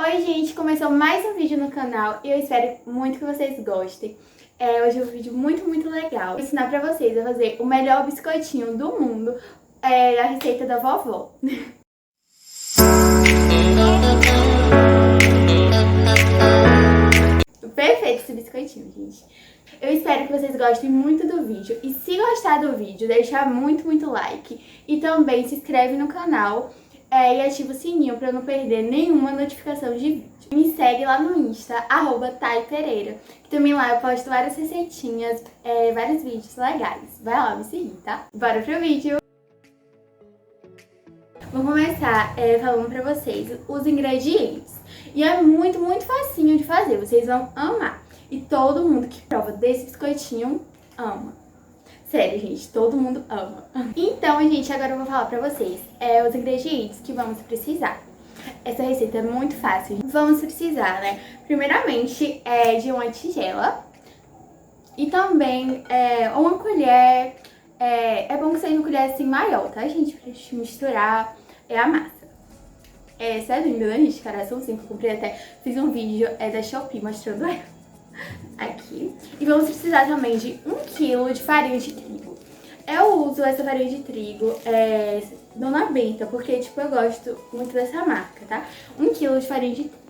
Oi gente, começou mais um vídeo no canal e eu espero muito que vocês gostem. Hoje é um vídeo muito legal. Vou ensinar pra vocês a fazer o melhor biscoitinho do mundo, a receita da vovó. Perfeito esse biscoitinho, gente. Eu espero que vocês gostem muito do vídeo e se gostar do vídeo, deixa muito like e também se inscreve no canal e ativa o sininho pra não perder nenhuma notificação de vídeo. Me segue lá no Insta, @taipereira, que também lá eu posto várias receitinhas, vários vídeos legais. Vai lá me seguir, tá? Bora pro vídeo! Vou começar falando pra vocês os ingredientes. E é muito facinho de fazer, vocês vão amar. E todo mundo que prova desse biscoitinho ama. Sério, gente, todo mundo ama. Então, gente, agora eu vou falar pra vocês os ingredientes que vamos precisar. Essa receita é muito fácil. Vamos precisar, né? Primeiramente, de uma tigela. E também uma colher. É bom que seja uma colher assim maior, tá, gente? Pra gente misturar a massa. Essa é linda, né, gente? Coraçãozinho que eu comprei até. Fiz um vídeo da Shopee mostrando ela. Aqui. E vamos precisar também de 1 kg de farinha de trigo. Eu uso essa farinha de trigo Dona Benta, porque, tipo, eu gosto muito dessa marca, tá? 1 kg de farinha de trigo.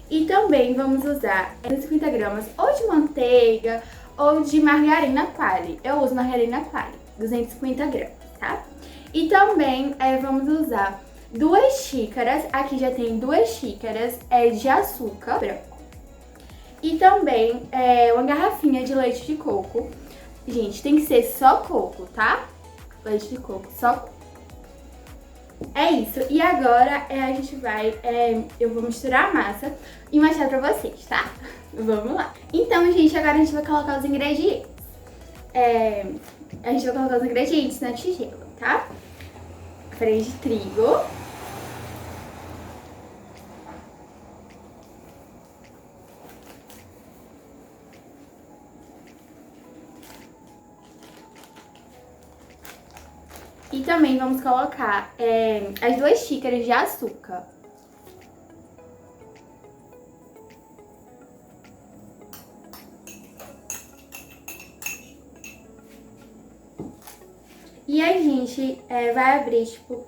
E também vamos usar 50 gramas ou de manteiga ou de margarina Qualy. Eu uso margarina Qualy, 250 gramas, tá? E também vamos usar 2 xícaras, aqui já tem 2 xícaras de açúcar branco. E também uma garrafinha de leite de coco. Gente, tem que ser só coco, tá? Leite de coco, só coco. É isso. E agora a gente vai... eu vou misturar a massa e mostrar pra vocês, tá? Vamos lá. Então, gente, agora a gente vai colocar os ingredientes. A gente vai colocar os ingredientes na tigela, tá? Farinha de trigo. E também vamos colocar as 2 xícaras de açúcar. E a gente vai abrir, tipo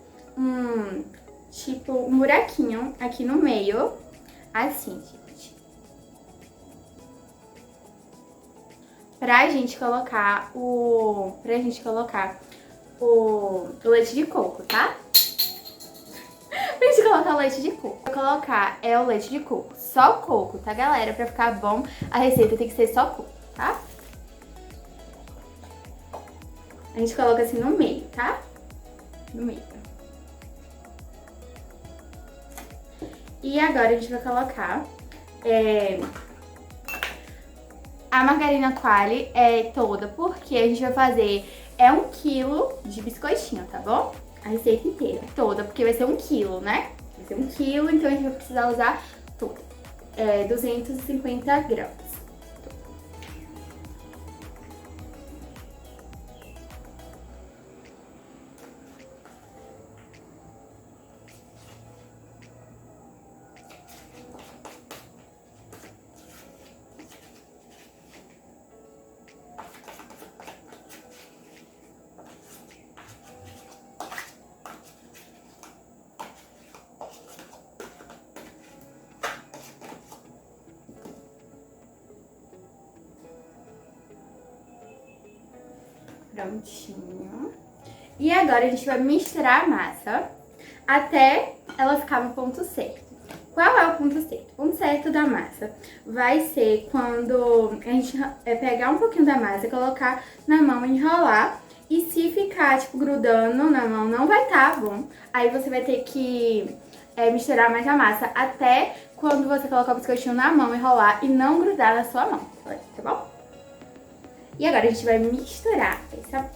um buraquinho aqui no meio, assim, gente. Pra gente colocar o leite de coco, tá? Pra gente colocar o leite de coco. Vou colocar o leite de coco, só coco, tá, galera? Pra ficar bom, a receita tem que ser só coco, tá? A gente coloca assim no meio, tá? No meio. E agora a gente vai colocar a margarina Qualy toda, porque a gente vai fazer 1 kg de biscoitinho, tá bom? A receita inteira, toda, porque vai ser 1 kg, né? Vai ser 1 kg, então a gente vai precisar usar toda. 250 gramas. Prontinho. E agora a gente vai misturar a massa até ela ficar no ponto certo. Qual é o ponto certo? O ponto certo da massa vai ser quando a gente pegar um pouquinho da massa, colocar na mão, enrolar. E se ficar, tipo, grudando na mão, não vai estar bom. Aí você vai ter que misturar mais a massa até quando você colocar o biscoitinho na mão, enrolar e não grudar na sua mão, tá bom? E agora a gente vai misturar essa massa.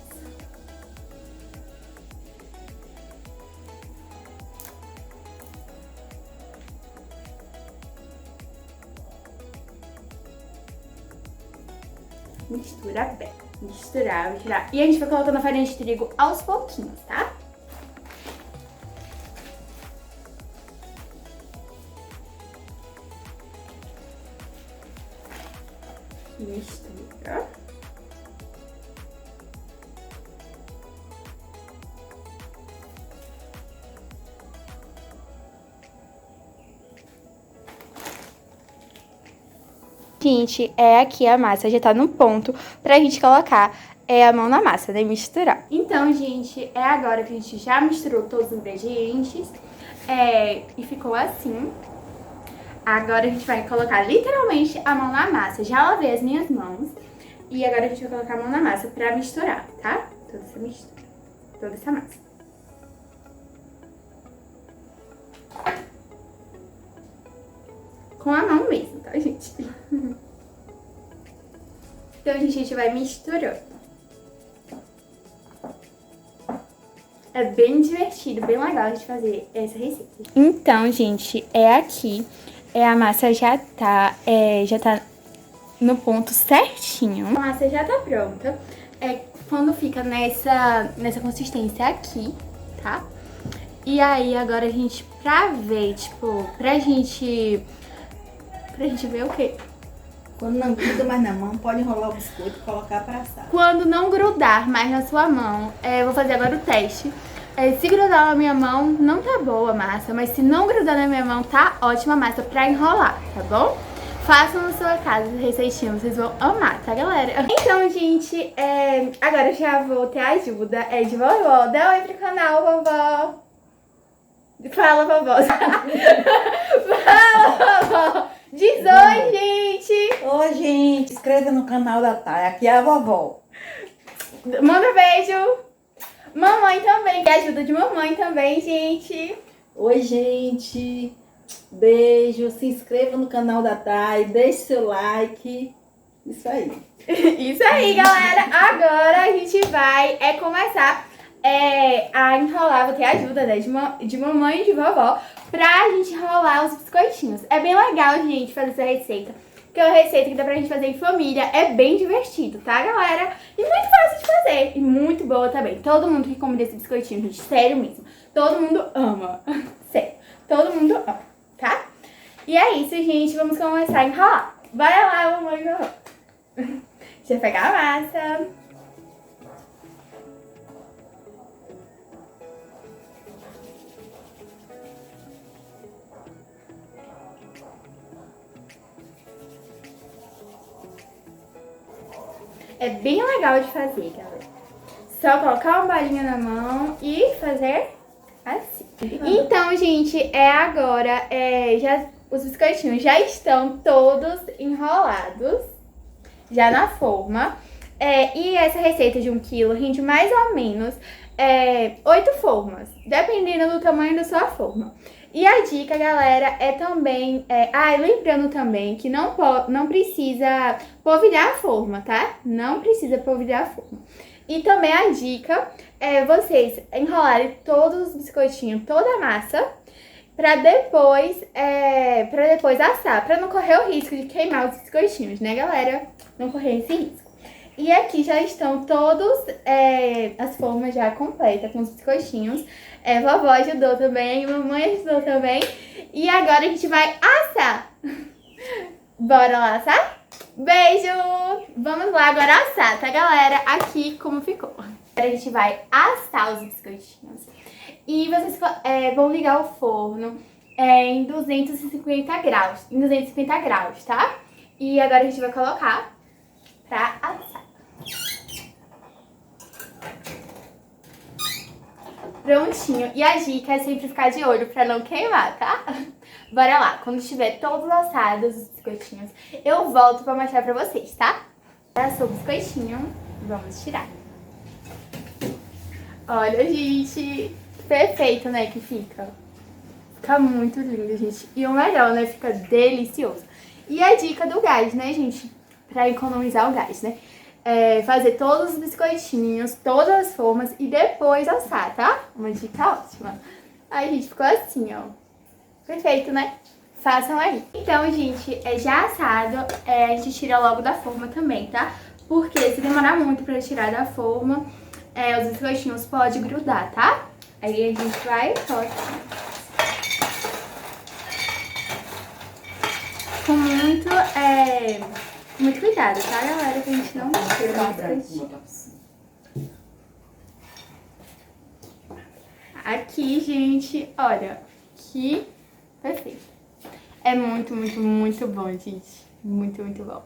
Mistura bem. Misturar. E a gente vai colocando a farinha de trigo aos pouquinhos, tá? e mistura. Gente, aqui a massa já tá no ponto pra gente colocar a mão na massa, né? Misturar. Então, gente, agora que a gente já misturou todos os ingredientes e ficou assim. Agora a gente vai colocar literalmente a mão na massa. Já lavei as minhas mãos e agora a gente vai colocar a mão na massa pra misturar, tá? Toda essa mistura, toda essa massa. Com a mão mesmo, tá, gente? Então, a gente vai misturando. É bem divertido, bem legal a gente fazer essa receita. Então, gente, aqui. A massa já tá no ponto certinho. A massa já tá pronta. Quando fica nessa consistência aqui, tá? E aí, agora a gente, pra ver, tipo, pra gente ver o quê? Quando não gruda mais na mão, pode enrolar o biscoito e colocar pra assar. Quando não grudar mais na sua mão, vou fazer agora o teste. Se grudar na minha mão, não tá boa a massa, mas se não grudar na minha mão, tá ótima a massa pra enrolar, tá bom? Façam na sua casa essa receitinha, vocês vão amar, tá, galera? Então, gente, agora eu já vou ter a ajuda de vovó. Dá oi pro canal, vovó. Fala, vovó. Fala, vovó. Diz oi, gente. Oi, gente. Inscreva no canal da Thay. Aqui é a vovó. Manda beijo. Mamãe também. E ajuda de mamãe também, gente. Oi, gente. Beijo. Se inscreva no canal da Thay. Deixe seu like. Isso aí. Isso aí, galera. Agora a gente vai começar a enrolar. Vou ter ajuda, né, de mamãe e de vovó pra gente enrolar os biscoitinhos. É bem legal, gente, fazer essa receita. Porque é uma receita que dá pra gente fazer em família. É bem divertido, tá, galera? E muito fácil de fazer. E muito boa também. Todo mundo que come desse biscoitinho, gente, sério mesmo. Todo mundo ama. Sério. Todo mundo ama, tá? E é isso, gente. Vamos começar a enrolar. Bora lá, mamãe e vovó. Deixa eu pegar a massa. É bem legal de fazer, galera. Só colocar uma bolinha na mão e fazer assim. Então, gente, agora os biscoitinhos já estão todos enrolados, já na forma. E essa receita de 1 quilo rende mais ou menos 8 formas, dependendo do tamanho da sua forma. E a dica, galera, também... lembrando também que não precisa polvilhar a forma, tá? Não precisa polvilhar a forma. E também a dica vocês enrolarem todos os biscoitinhos, toda a massa, pra depois assar, pra não correr o risco de queimar os biscoitinhos, né, galera? Não correr esse risco. E aqui já estão todos as formas já completas com os biscoitinhos. Vovó ajudou também, mamãe ajudou também. E agora a gente vai assar. Bora lá assar? Beijo! Vamos lá agora assar, tá, galera? Aqui como ficou. A gente vai assar os biscoitinhos. E vocês vão ligar o forno em 250 graus. Em 250 graus, tá? E agora a gente vai colocar pra assar. Prontinho. E a dica é sempre ficar de olho pra não queimar, tá? Bora lá. Quando estiver todos assados os biscoitinhos, eu volto pra mostrar pra vocês, tá? Assou o biscoitinho. Vamos tirar. Olha, gente. Perfeito, né, que fica. Fica muito lindo, gente. E o melhor, né, fica delicioso. E a dica do gás, né, gente? Pra economizar o gás, né? Fazer todos os biscoitinhos, todas as formas e depois assar, tá? Uma dica ótima. Aí, gente, ficou assim, ó. Perfeito, né? Façam aí. Então, gente, já assado, a gente tira logo da forma também, tá? Porque se demorar muito pra tirar da forma, os biscoitinhos podem grudar, tá? Aí a gente vai e coloca com Muito cuidado, tá, galera? Que a gente não tira muito. Aqui, gente, olha, que perfeito. É muito, muito, muito bom, gente. Muito, muito bom.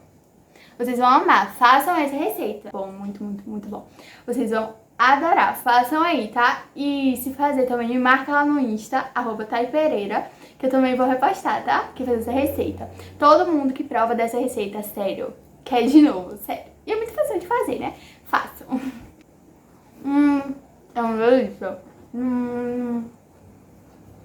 Vocês vão amar. Façam essa receita. Bom, muito, muito, muito bom. Vocês vão adorar. Façam aí, tá? E se fazer também, me marca lá no Insta, @taipereira, que eu também vou repostar, tá? Que fez essa receita. Todo mundo que prova dessa receita, sério, quer de novo, sério. E é muito fácil de fazer, né? Façam. É uma delícia.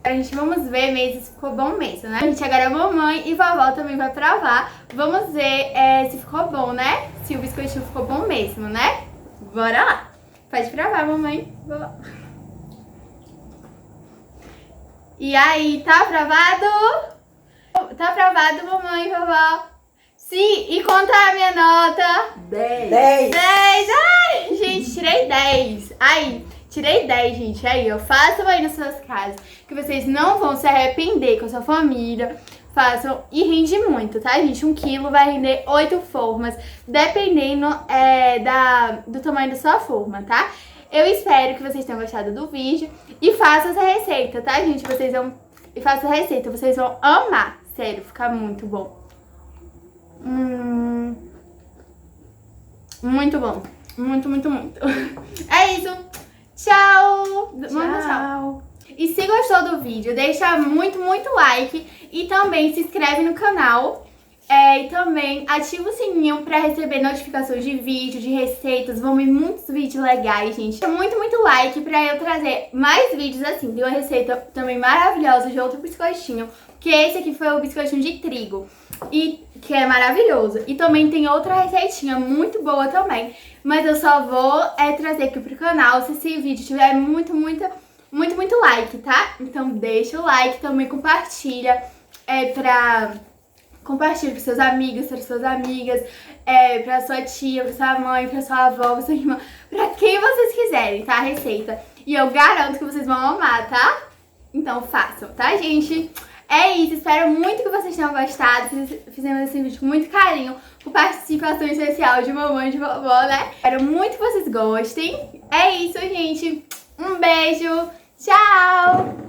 A gente, vamos ver mesmo se ficou bom mesmo, né? A gente, agora a mamãe e vovó também vai provar. Vamos ver se ficou bom, né? Se o biscoitinho ficou bom mesmo, né? Bora lá. Pode provar, mamãe, vovó. E aí, tá aprovado? Tá aprovado, mamãe e vovó? Sim, e conta a minha nota. 10. 10. Ai, gente, tirei 10. Aí, tirei 10, gente. Aí, ó, façam aí nas suas casas, que vocês não vão se arrepender com a sua família. Façam e rende muito, tá, gente? 1 quilo vai render 8 formas, dependendo do tamanho da sua forma, tá? Eu espero que vocês tenham gostado do vídeo e façam essa receita, tá, gente? Façam a receita, vocês vão amar. Sério, fica muito bom. Muito bom. Muito, muito, muito. É isso. Tchau. Manda tchau. E se gostou do vídeo, deixa muito, muito like. E também se inscreve no canal. E também ativa o sininho pra receber notificações de vídeo, de receitas. Vão vir muitos vídeos legais, gente. Muito, muito like pra eu trazer mais vídeos assim. Tem uma receita também maravilhosa de outro biscoitinho. Que esse aqui foi o biscoitinho de trigo. E que é maravilhoso. E também tem outra receitinha muito boa também. Mas eu só vou trazer aqui pro canal se esse vídeo tiver muito, muito, muito, muito like, tá? Então deixa o like, também compartilha. Compartilha para seus amigos, para suas amigas, para sua tia, para sua mãe, para sua avó, para sua irmã, para quem vocês quiserem, tá? A receita. E eu garanto que vocês vão amar, tá? Então façam, tá, gente? É isso, espero muito que vocês tenham gostado. Fizemos esse vídeo com muito carinho, com participação especial de mamãe e de vovó, né? Espero muito que vocês gostem. É isso, gente. Um beijo. Tchau!